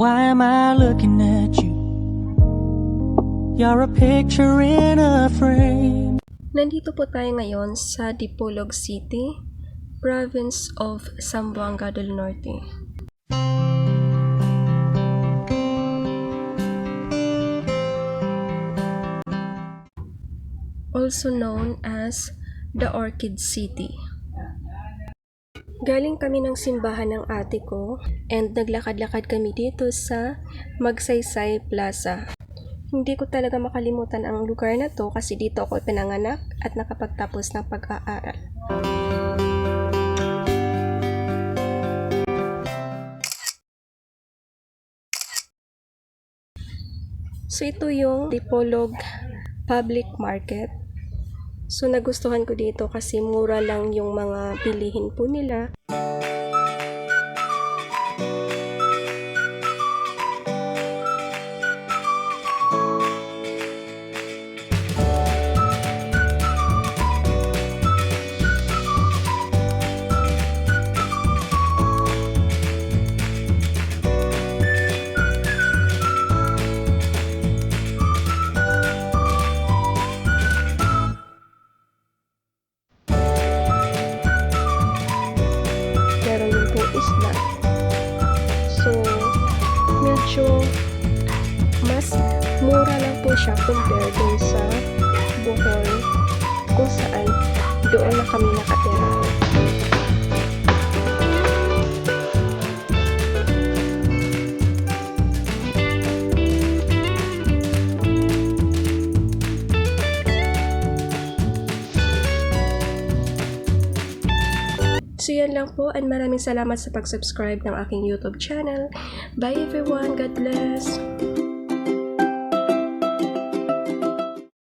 Why am I looking at you? You're a picture in a frame. Nandito po tayo ngayon sa Dipolog City, province of Zamboanga del Norte. Also known as the Orchid City. Galing kami ng simbahan ng ate ko and naglakad-lakad kami dito sa Magsaysay Plaza. Hindi ko talaga makalimutan ang lugar na to kasi dito ako pinanganak at nakapagtapos ng pag-aaral. So ito yung Dipolog Public Market. So nagustuhan ko dito kasi mura lang yung mga bilihin po nila. Meron din po isla. So, medyo mas mura lang po siya compared dun sa Bohol kung saan doon na kami nakatira. So yan lang po and maraming salamat sa pag-subscribe ng aking YouTube channel. Bye everyone, God bless!